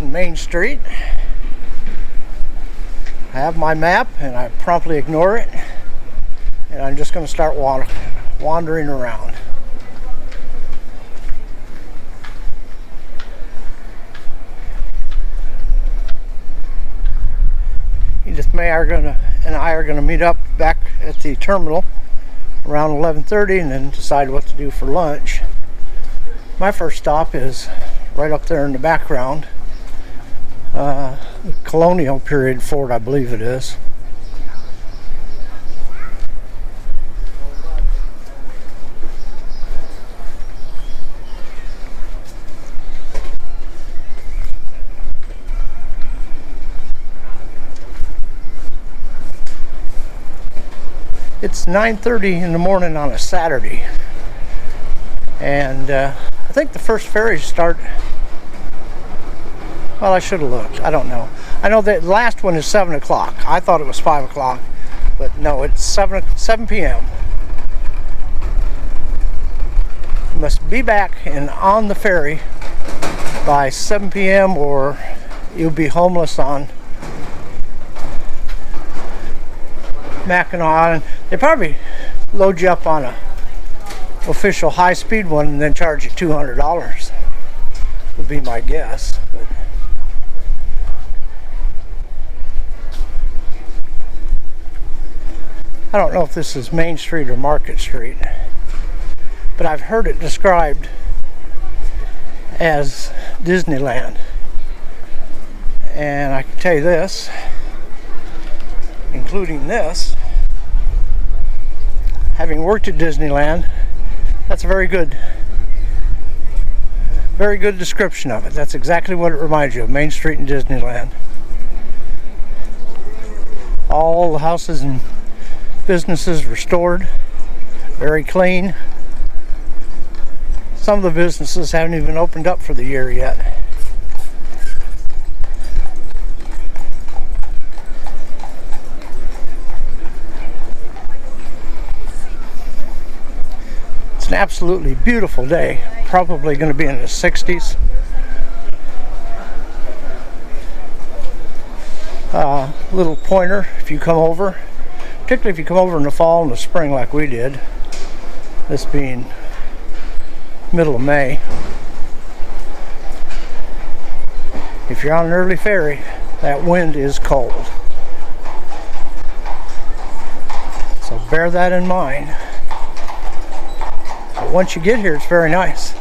on Main Street. I have my map and I promptly ignore it, and I'm just going to start wandering around. Edith May and I are going to meet up back at the terminal around 11:30 and then decide what to do for lunch. My first stop is right up there in the background, the colonial period fort, I believe it is. It's 9:30 in the morning on a Saturday, and I think the first ferries start, well, I should have looked, I don't know. I know that the last one is 7 o'clock. I thought it was 5 o'clock, but no, it's 7 p.m. You must be back and on the ferry by 7 p.m. or you'll be homeless on Mackinac. And they probably load you up on a official high-speed one and then charge you $200 would be my guess. But I don't know if this is Main Street or Market Street, but I've heard it described as Disneyland. And I can tell you this, including this, having worked at Disneyland, that's a very good description of it. That's exactly what it reminds you of, Main Street and Disneyland. All the houses and businesses restored, very clean. Some of the businesses haven't even opened up for the year yet. It's an absolutely beautiful day, probably going to be in the 60s. Little pointer if you come over, particularly if you come over in the fall and the spring like we did, this being middle of May. If you're on an early ferry, that wind is cold. So bear that in mind. But once you get here, it's very nice.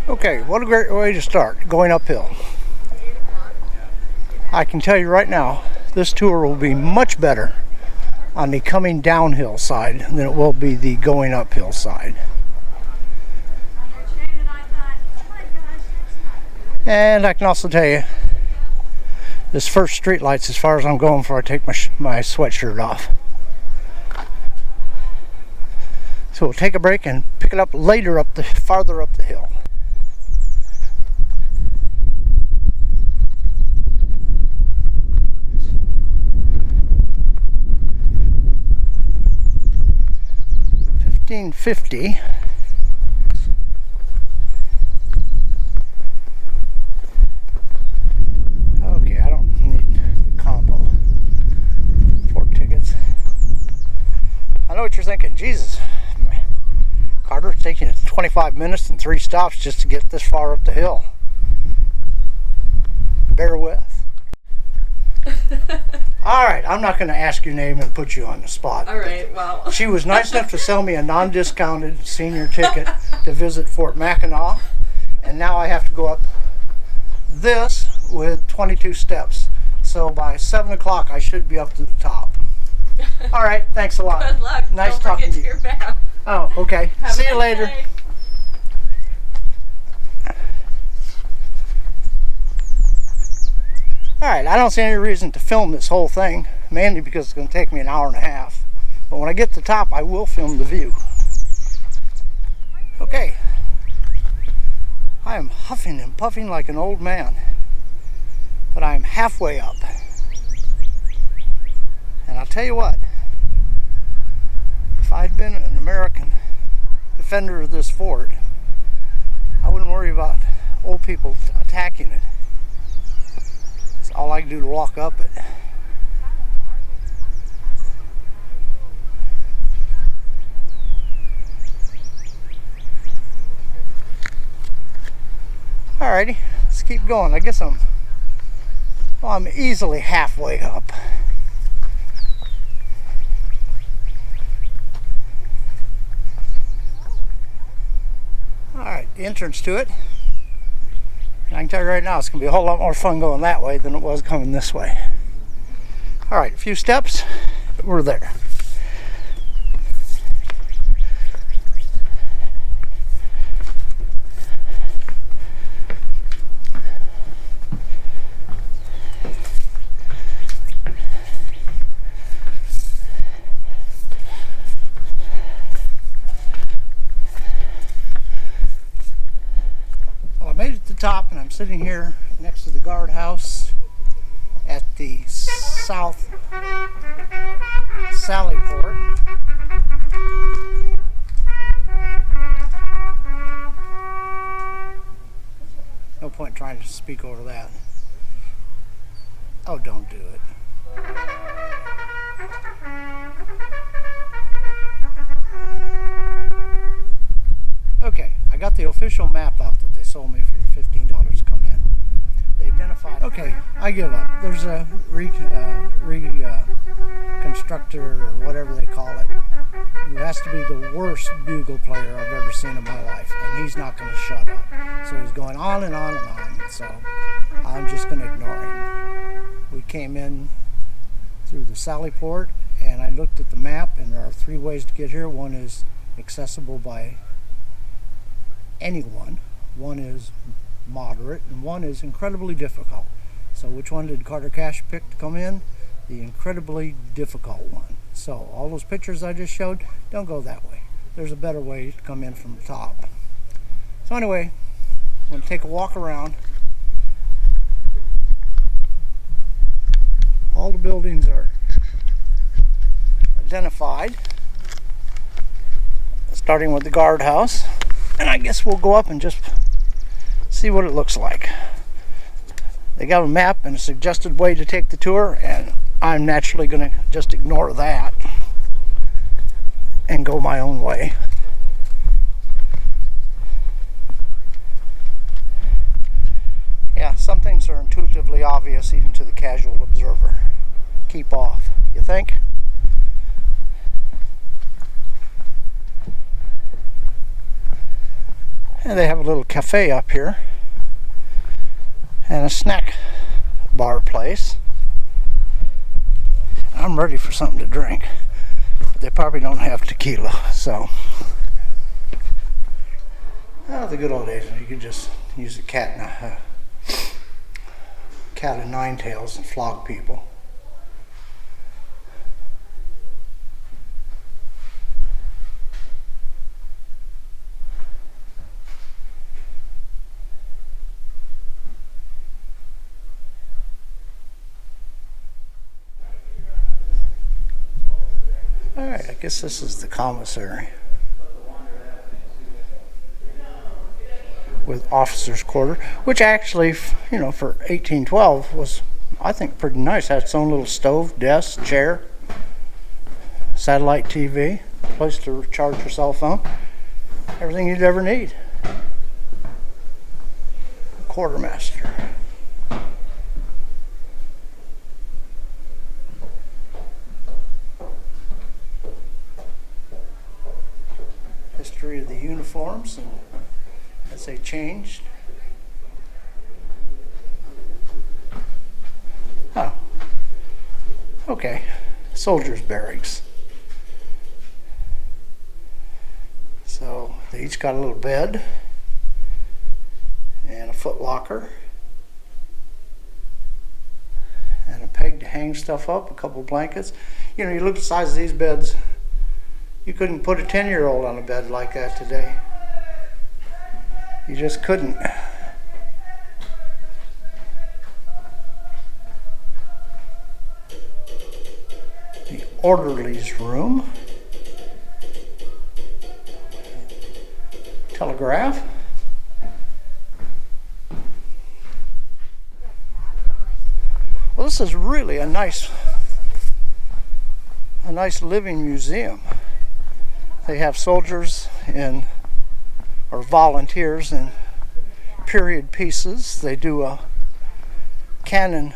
Okay, what a great way to start, going uphill. I can tell you right now, this tour will be much better on the coming downhill side than it will be the going uphill side. And I can also tell you, this first street light's as far as I'm going before I take my sweatshirt off. So we'll take a break and pick it up later, farther up the hill. $15.50. Okay, I don't need the combo. 4 tickets. I know what you're thinking. Jesus, Carter, it's taking 25 minutes and 3 stops just to get this far up the hill. Bear with. Alright, I'm not going to ask your name and put you on the spot. Alright, well. She was nice enough to sell me a non-discounted senior ticket to visit Fort Mackinac, and now I have to go up this with 22 steps. So by 7 o'clock I should be up to the top. Alright, thanks a lot. Good luck. Nice Don't talking forget to you. Your map. Oh, okay. Have See a you nice later. Day. Alright, I don't see any reason to film this whole thing, mainly because it's going to take me an hour and a half. But when I get to the top, I will film the view. Okay. I am huffing and puffing like an old man, but I am halfway up. And I'll tell you what, if I'd been an American defender of this fort, I wouldn't worry about old people attacking it. It's all I can do to walk up it. Alrighty, let's keep going. I guess I'm easily halfway up. Alright, the entrance to it. And I can tell you right now, it's going to be a whole lot more fun going that way than it was coming this way. Alright, a few steps, we're there. I made it to the top, and I'm sitting here next to the guardhouse at the south sally port. No point trying to speak over that. Oh, don't do it. Okay, I got the official map out that they sold me for the $15 to come in. They identified. Okay, I give up. There's a reconstructor or whatever they call it, who has to be the worst bugle player I've ever seen in my life, and he's not going to shut up. So he's going on and on and on. So I'm just going to ignore him. We came in through the Sally Port, and I looked at the map, and there are 3 ways to get here. One is accessible by anyone, one is moderate, and one is incredibly difficult. So which one did Carter Cash pick to come in? The incredibly difficult one. So all those pictures I just showed, don't go that way. There's a better way to come in from the top. So anyway, I'm going to take a walk around. All the buildings are identified, starting with the guardhouse. And I guess we'll go up and just see what it looks like. They got a map and a suggested way to take the tour, and I'm naturally going to just ignore that and go my own way. Yeah, some things are intuitively obvious even to the casual observer. Keep off, you think? And they have a little cafe up here and a snack bar place. I'm ready for something to drink. But they probably don't have tequila, so. Oh, the good old days. You could just use a cat of 9 tails and flog people. Alright, I guess this is the commissary with officer's quarter, which actually, you know, for 1812 was, I think, pretty nice. Had its own little stove, desk, chair, satellite TV, place to charge your cell phone, everything you'd ever need. Quartermaster. History of the uniforms and as they changed. Oh, okay. Soldiers' barracks. So they each got a little bed and a foot locker and a peg to hang stuff up, a couple blankets. You know, you look at the size of these beds, you couldn't put a 10-year-old on a bed like that today. You just couldn't. The orderly's room. telegraph. Well, this is really a nice living museum. They have soldiers or volunteers in period pieces. They do a cannon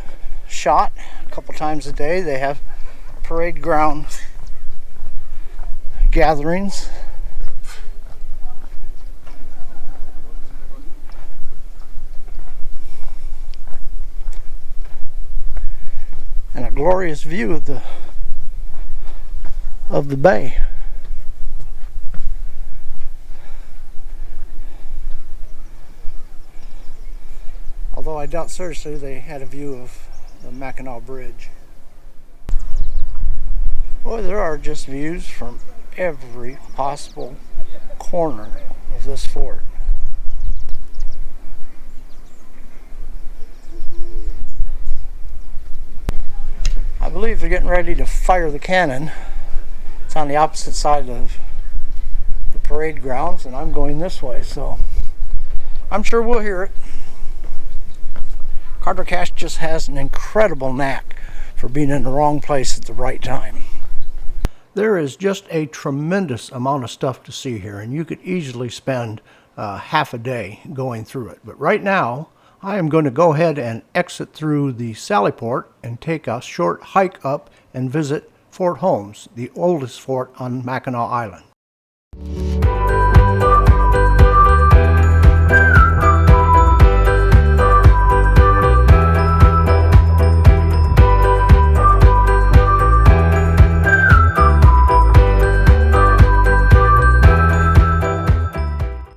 shot a couple times a day. They have parade ground gatherings. And a glorious view of the bay. Although I doubt seriously they had a view of the Mackinac Bridge. Boy, there are just views from every possible corner of this fort. I believe they're getting ready to fire the cannon. It's on the opposite side of the parade grounds, and I'm going this way, so I'm sure we'll hear it. Carter Cash just has an incredible knack for being in the wrong place at the right time. There is just a tremendous amount of stuff to see here, and you could easily spend half a day going through it. But right now, I am going to go ahead and exit through the Sallyport and take a short hike up and visit Fort Holmes, the oldest fort on Mackinac Island.